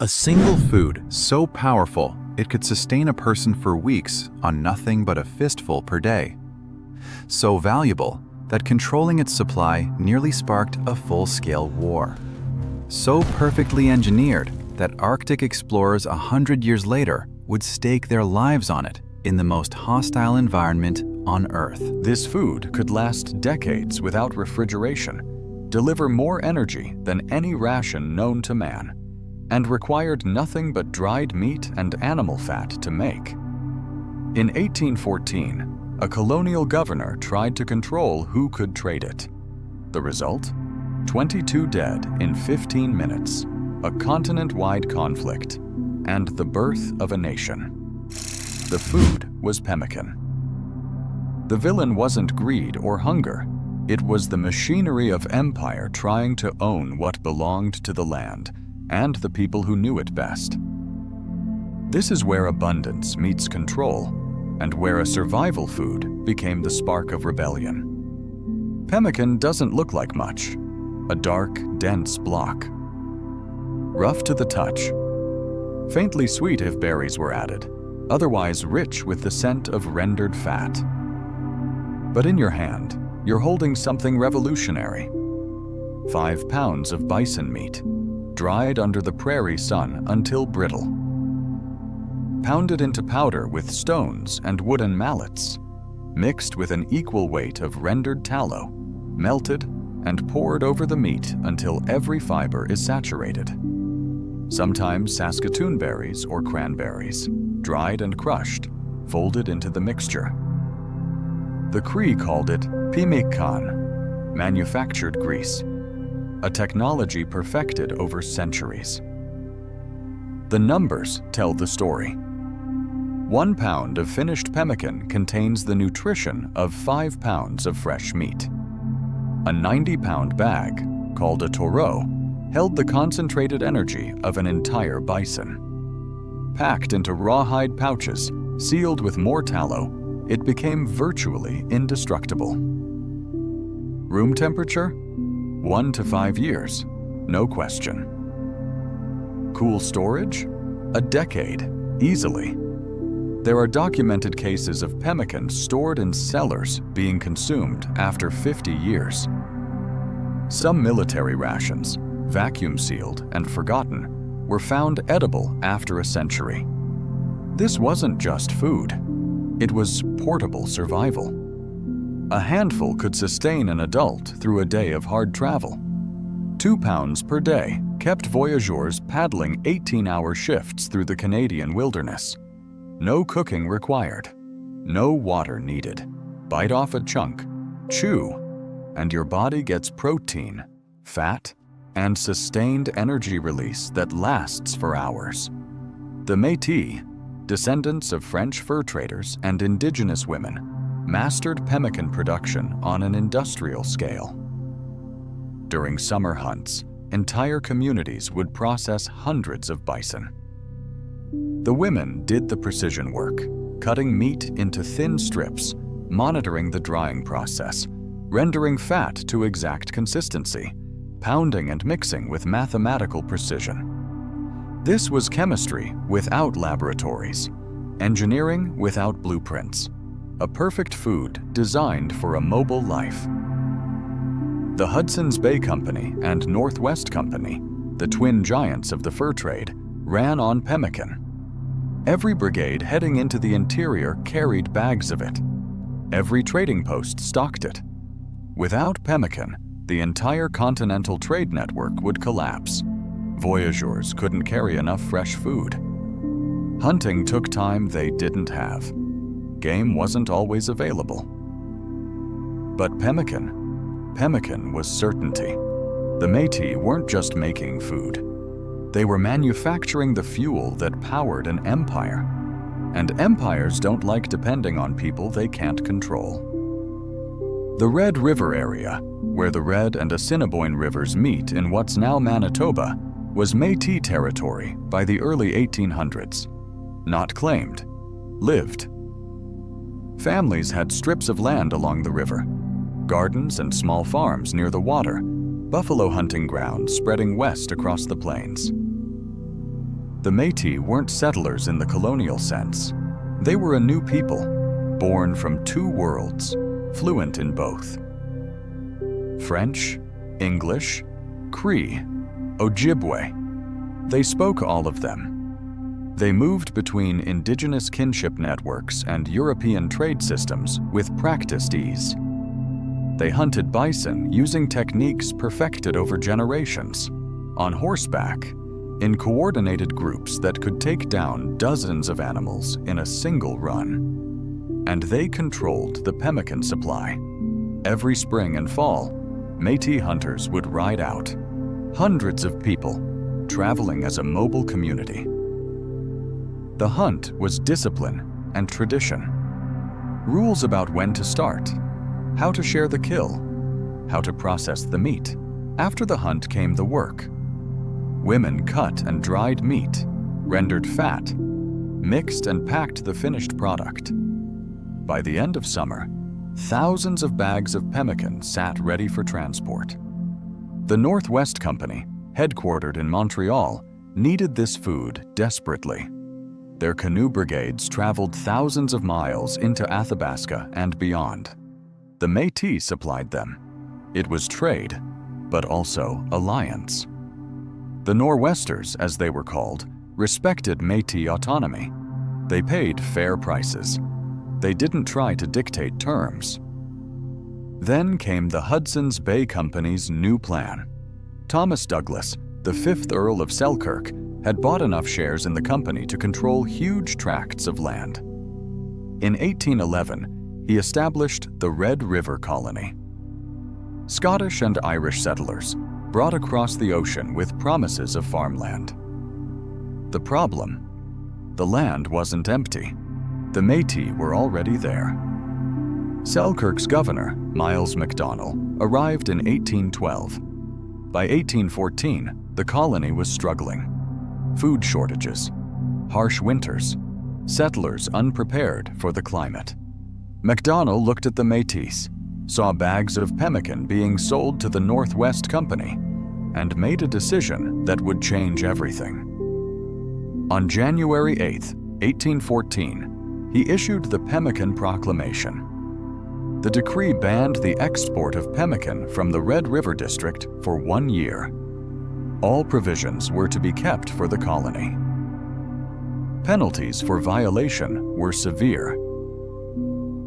A single food so powerful it could sustain a person for weeks on nothing but a fistful per day. So valuable that controlling its supply nearly sparked a full-scale war. So perfectly engineered that Arctic explorers 100 years later would stake their lives on it in the most hostile environment on Earth. This food could last decades without refrigeration, deliver more energy than any ration known to man, and required nothing but dried meat and animal fat to make. In 1814, a colonial governor tried to control who could trade it. The result? 22 dead in 15 minutes, a continent-wide conflict, and the birth of a nation. The food was pemmican. The villain wasn't greed or hunger. It was the machinery of empire trying to own what belonged to the land and the people who knew it best. This is where abundance meets control, and where a survival food became the spark of rebellion. Pemmican doesn't look like much, a dark, dense block. Rough to the touch, faintly sweet if berries were added, otherwise rich with the scent of rendered fat. But in your hand, you're holding something revolutionary. 5 pounds of bison meat, dried under the prairie sun until brittle. Pounded into powder with stones and wooden mallets, mixed with an equal weight of rendered tallow, melted and poured over the meat until every fiber is saturated. Sometimes Saskatoon berries or cranberries, dried and crushed, folded into the mixture. The Cree called it pemmican, manufactured grease, a technology perfected over centuries. The numbers tell the story. 1 pound of finished pemmican contains the nutrition of 5 pounds of fresh meat. A 90-pound bag, called a taureau, held the concentrated energy of an entire bison. Packed into rawhide pouches, sealed with more tallow, it became virtually indestructible. Room temperature? 1 to 5 years, no question. Cool storage? A decade, easily. There are documented cases of pemmican stored in cellars being consumed after 50 years. Some military rations, vacuum-sealed and forgotten, were found edible after a century. This wasn't just food. It was portable survival. A handful could sustain an adult through a day of hard travel. 2 pounds per day kept voyageurs paddling 18-hour shifts through the Canadian wilderness. No cooking required. No water needed. Bite off a chunk, chew, and your body gets protein, fat, and sustained energy release that lasts for hours. The Métis, descendants of French fur traders and Indigenous women, mastered pemmican production on an industrial scale. During summer hunts, entire communities would process hundreds of bison. The women did the precision work, cutting meat into thin strips, monitoring the drying process, rendering fat to exact consistency, pounding and mixing with mathematical precision. This was chemistry without laboratories, engineering without blueprints, a perfect food designed for a mobile life. The Hudson's Bay Company and Northwest Company, the twin giants of the fur trade, ran on pemmican. Every brigade heading into the interior carried bags of it. Every trading post stocked it. Without pemmican, the entire continental trade network would collapse. Voyageurs couldn't carry enough fresh food. Hunting took time they didn't have. Game wasn't always available. But pemmican was certainty. The Métis weren't just making food. They were manufacturing the fuel that powered an empire. And empires don't like depending on people they can't control. The Red River area, where the Red and Assiniboine rivers meet in what's now Manitoba, was Métis territory by the early 1800s. Not claimed, lived. Families had strips of land along the river, gardens and small farms near the water, buffalo hunting grounds spreading west across the plains. The Métis weren't settlers in the colonial sense. They were a new people, born from two worlds, fluent in both. French, English, Cree, Ojibwe. They spoke all of them. They moved between indigenous kinship networks and European trade systems with practiced ease. They hunted bison using techniques perfected over generations, on horseback, in coordinated groups that could take down dozens of animals in a single run. And they controlled the pemmican supply. Every spring and fall, Métis hunters would ride out, hundreds of people, traveling as a mobile community. The hunt was discipline and tradition. Rules about when to start, how to share the kill, how to process the meat. After the hunt came the work. Women cut and dried meat, rendered fat, mixed and packed the finished product. By the end of summer, thousands of bags of pemmican sat ready for transport. The Northwest Company, headquartered in Montreal, needed this food desperately. Their canoe brigades traveled thousands of miles into Athabasca and beyond. The Métis supplied them. It was trade, but also alliance. The Nor'westers, as they were called, respected Métis autonomy. They paid fair prices. They didn't try to dictate terms. Then came the Hudson's Bay Company's new plan. Thomas Douglas, the 5th Earl of Selkirk, had bought enough shares in the company to control huge tracts of land. In 1811, he established the Red River Colony. Scottish and Irish settlers brought across the ocean with promises of farmland. The problem? The land wasn't empty. The Métis were already there. Selkirk's governor, Miles Macdonell, arrived in 1812. By 1814, the colony was struggling. Food shortages, harsh winters, settlers unprepared for the climate. Macdonell looked at the Métis, saw bags of pemmican being sold to the Northwest Company, and made a decision that would change everything. On January 8, 1814, he issued the Pemmican Proclamation. The decree banned the export of pemmican from the Red River District for 1 year. All provisions were to be kept for the colony. Penalties for violation were severe.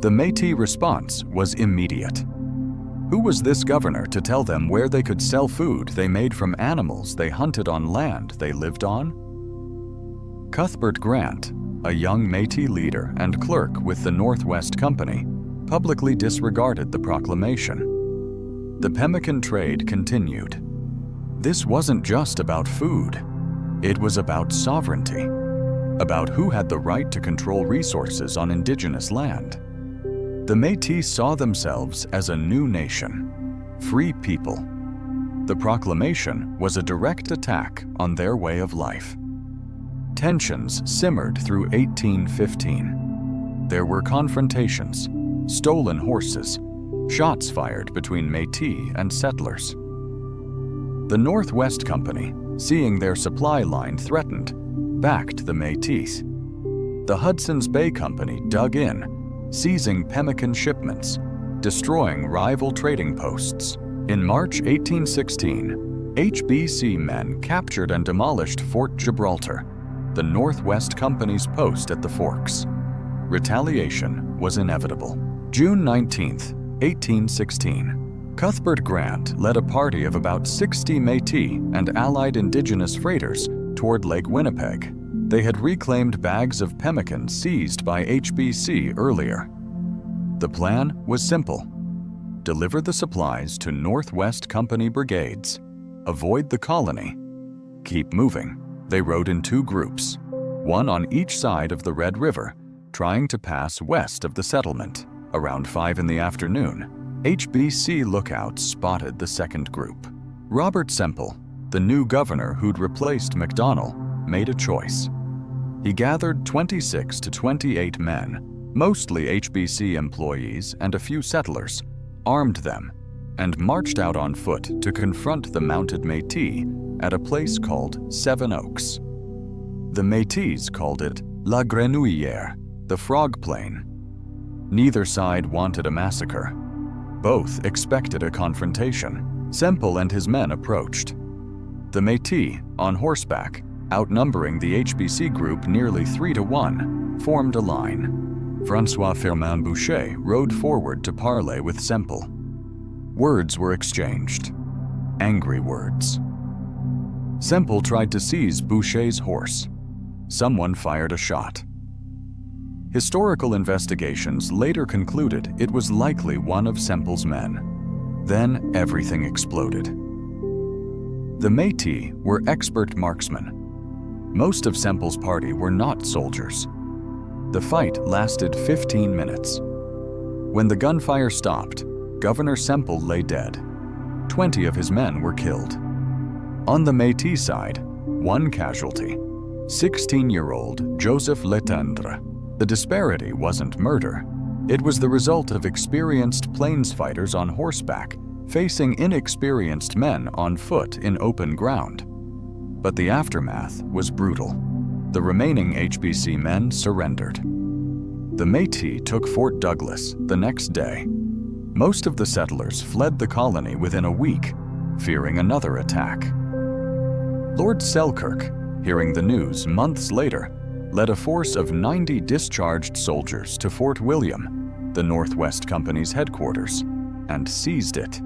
The Métis response was immediate. Who was this governor to tell them where they could sell food they made from animals they hunted on land they lived on? Cuthbert Grant, a young Métis leader and clerk with the Northwest Company, publicly disregarded the proclamation. The pemmican trade continued. This wasn't just about food. It was about sovereignty, about who had the right to control resources on indigenous land. The Métis saw themselves as a new nation, free people. The proclamation was a direct attack on their way of life. Tensions simmered through 1815. There were confrontations, stolen horses, shots fired between Métis and settlers. The Northwest Company, seeing their supply line threatened, backed the Métis. The Hudson's Bay Company dug in, seizing pemmican shipments, destroying rival trading posts. In March 1816, HBC men captured and demolished Fort Gibraltar, the Northwest Company's post at the Forks. Retaliation was inevitable. June 19, 1816, Cuthbert Grant led a party of about 60 Métis and allied Indigenous freighters toward Lake Winnipeg. They had reclaimed bags of pemmican seized by HBC earlier. The plan was simple. Deliver the supplies to Northwest Company brigades. Avoid the colony. Keep moving. They rode in 2 groups, one on each side of the Red River, trying to pass west of the settlement. Around 5 in the afternoon, HBC lookouts spotted the second group. Robert Semple, the new governor who'd replaced Macdonell, made a choice. He gathered 26 to 28 men, mostly HBC employees and a few settlers, armed them, and marched out on foot to confront the mounted Métis at a place called 7 Oaks. The Métis called it la grenouillère, the frog plain. Neither side wanted a massacre. Both expected a confrontation. Semple and his men approached. The Métis, on horseback, outnumbering the HBC group nearly 3-1, formed a line. François Firmin Boucher rode forward to parley with Semple. Words were exchanged. Angry words. Semple tried to seize Boucher's horse. Someone fired a shot. Historical investigations later concluded it was likely one of Semple's men. Then everything exploded. The Métis were expert marksmen. Most of Semple's party were not soldiers. The fight lasted 15 minutes. When the gunfire stopped, Governor Semple lay dead. 20 of his men were killed. On the Métis side, one casualty, 16-year-old Joseph Letendre. The disparity wasn't murder. It was the result of experienced plains fighters on horseback facing inexperienced men on foot in open ground. But the aftermath was brutal. The remaining HBC men surrendered. The Métis took Fort Douglas the next day. Most of the settlers fled the colony within a week, fearing another attack. Lord Selkirk, hearing the news months later, led a force of 90 discharged soldiers to Fort William, the Northwest Company's headquarters, and seized it.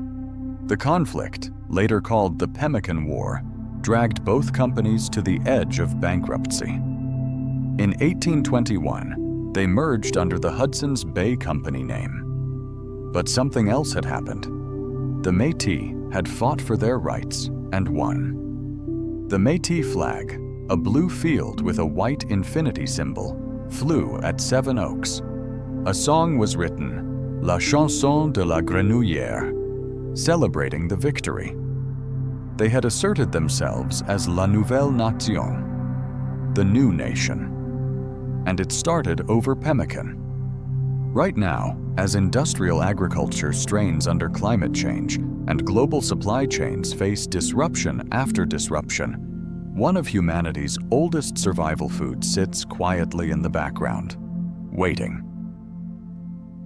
The conflict, later called the Pemmican War, dragged both companies to the edge of bankruptcy. In 1821, they merged under the Hudson's Bay Company name. But something else had happened. The Métis had fought for their rights and won. The Métis flag, a blue field with a white infinity symbol, flew at Seven Oaks. A song was written, La Chanson de la Grenouillère, celebrating the victory. They had asserted themselves as La Nouvelle Nation, the new nation. And it started over pemmican. Right now, as industrial agriculture strains under climate change and global supply chains face disruption after disruption, one of humanity's oldest survival foods sits quietly in the background, waiting.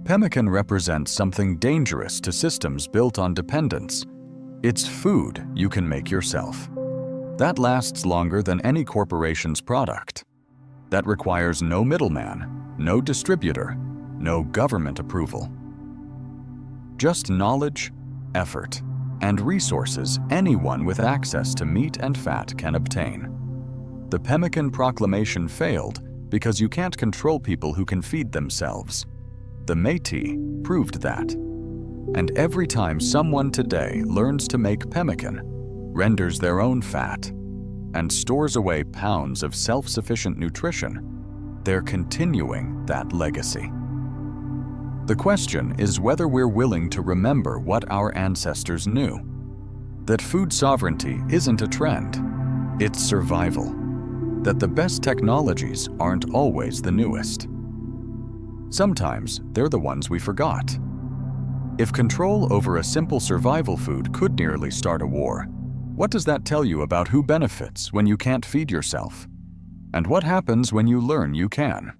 Pemmican represents something dangerous to systems built on dependence. It's food you can make yourself. That lasts longer than any corporation's product. That requires no middleman, no distributor, no government approval. Just knowledge, effort, and resources anyone with access to meat and fat can obtain. The Pemmican Proclamation failed because you can't control people who can feed themselves. The Métis proved that. And every time someone today learns to make pemmican, renders their own fat, and stores away pounds of self-sufficient nutrition, they're continuing that legacy. The question is whether we're willing to remember what our ancestors knew. That food sovereignty isn't a trend, it's survival. That the best technologies aren't always the newest. Sometimes they're the ones we forgot. If control over a simple survival food could nearly start a war, what does that tell you about who benefits when you can't feed yourself? And what happens when you learn you can?